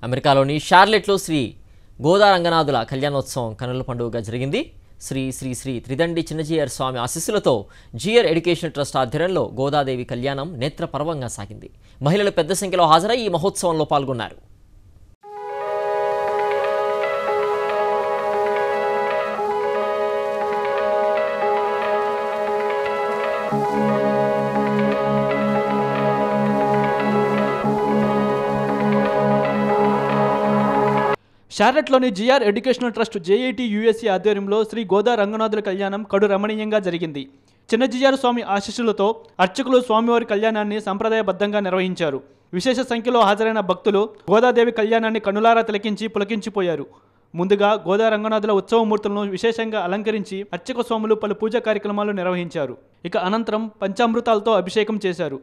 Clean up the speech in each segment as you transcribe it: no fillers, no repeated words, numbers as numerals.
అమెరికాలోని షార్లెట్లో శ్రీ గోదా రంగనాథుల కళ్యాణోత్సవం కనుల పండుగగా జరిగింది. శ్రీ శ్రీ శ్రీ త్రిదండి చిన్నజీయర్ స్వామి ఆశీస్సులతో జియర్ ఎడ్యుకేషన్ ట్రస్ట్ ఆధ్వర్యంలో గోదాదేవి కళ్యాణం నేత్రపర్వంగా సాగింది. మహిళలు పెద్ద సంఖ్యలో హాజరై ఈ మహోత్సవంలో పాల్గొన్నారు. షార్లెట్లోని జిఆర్ ఎడ్యుకేషనల్ ట్రస్ట్ జేఐటి యుఎస్సి ఆధ్వర్యంలో శ్రీ గోదా రంగనాథుల కళ్యాణం కడు రమణీయంగా జరిగింది. చిన్నజీయర్ స్వామి ఆశీస్సులతో అర్చకులు స్వామివారి కళ్యాణాన్ని సంప్రదాయబద్ధంగా నిర్వహించారు. విశేష సంఖ్యలో హాజరైన భక్తులు గోదాదేవి కళ్యాణాన్ని కనులారా తిలకించి పులకించిపోయారు. ముందుగా గోదా రంగనాథుల ఉత్సవమూర్తులను విశేషంగా అలంకరించి అర్చక స్వాములు పలు పూజా కార్యక్రమాలు నిర్వహించారు. ఇక అనంతరం పంచామృతాలతో అభిషేకం చేశారు.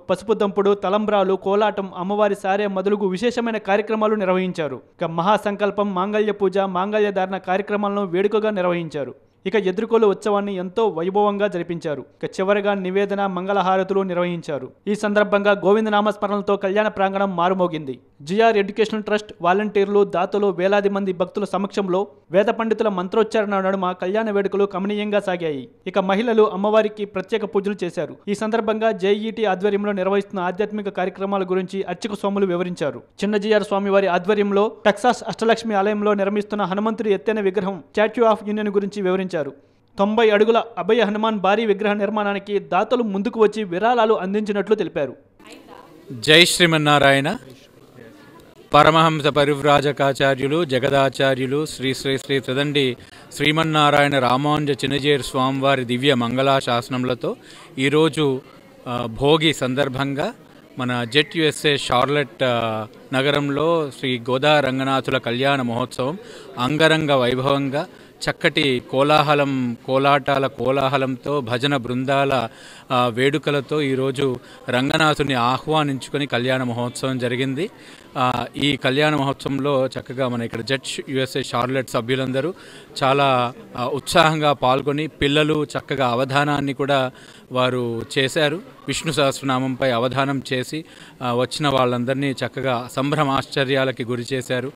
పసుపు దంపుడు, తలంబ్రాలు, కోలాటం, అమ్మవారి సారే మొదలుగు విశేషమైన కార్యక్రమాలు నిర్వహించారు. ఇక మహాసంకల్పం, మాంగళ్య పూజ, మాంగళ్య ధారణ కార్యక్రమాలను వేడుకగా నిర్వహించారు. ఇక ఎదుర్కోలు ఉత్సవాన్ని ఎంతో వైభవంగా జరిపించారు. ఇక చివరగా నివేదన, మంగళహారతులు నిర్వహించారు. ఈ సందర్భంగా గోవిందనామస్మరణలతో కళ్యాణ ప్రాంగణం మారుమోగింది. జిఆర్ ఎడ్యుకేషనల్ ట్రస్ట్ వాలంటీర్లు, దాతలు, వేలాది మంది భక్తుల సమక్షంలో వేద పండితుల మంత్రోచ్చారణ నడుమ కళ్యాణ వేడుకలు కమనీయంగా సాగాయి. ఇక మహిళలు అమ్మవారికి ప్రత్యేక పూజలు చేశారు. ఈ సందర్భంగా జేఈటీ ఆధ్వర్యంలో నిర్వహిస్తున్న ఆధ్యాత్మిక కార్యక్రమాల గురించి అర్చక స్వాములు వివరించారు. చిన్నజీయర్ స్వామివారి ఆధ్వర్యంలో టెక్సాస్ అష్టలక్ష్మి ఆలయంలో నిర్మిస్తున్న హనుమంతుడి ఎత్తైన విగ్రహం స్టాచ్యూ ఆఫ్ యూనియన్ గురించి వివరించారు. 90 అడుగుల అభయ హనుమాన్ భారీ విగ్రహ నిర్మాణానికి దాతలు ముందుకు వచ్చి విరాళాలు అందించినట్లు తెలిపారు. జై శ్రీమన్నారాయణ. పరమహంస పరివ్రాజకాచార్యులు, జగదాచార్యులు శ్రీ శ్రీ శ్రీ త్రిదండి శ్రీమన్నారాయణ రామానుజ చిన్నజీయర్ స్వామివారి దివ్య మంగళా శాసనములతో ఈరోజు భోగి సందర్భంగా మన జెట్ యుఎస్ఏ షార్లెట్ నగరంలో శ్రీ గోదా రంగనాథుల కళ్యాణ మహోత్సవం అంగరంగ వైభవంగా చక్కటి కోలాటాల కోలాహలంతో, భజన బృందాల వేడుకలతో ఈరోజు రంగనాథుని ఆహ్వానించుకొని కళ్యాణ మహోత్సవం జరిగింది. ఈ కళ్యాణ మహోత్సవంలో చక్కగా మన ఇక్కడ జెట్ యుఎస్ఏ షార్లెట్ సభ్యులందరూ చాలా ఉత్సాహంగా పాల్గొని పిల్లలు చక్కగా అవధానాన్ని కూడా వారు చేశారు. విష్ణు సహస్రనామంపై అవధానం చేసి వచ్చిన వాళ్ళందరినీ చక్కగా సంభ్రమాశ్చర్యాలకి గురి చేశారు.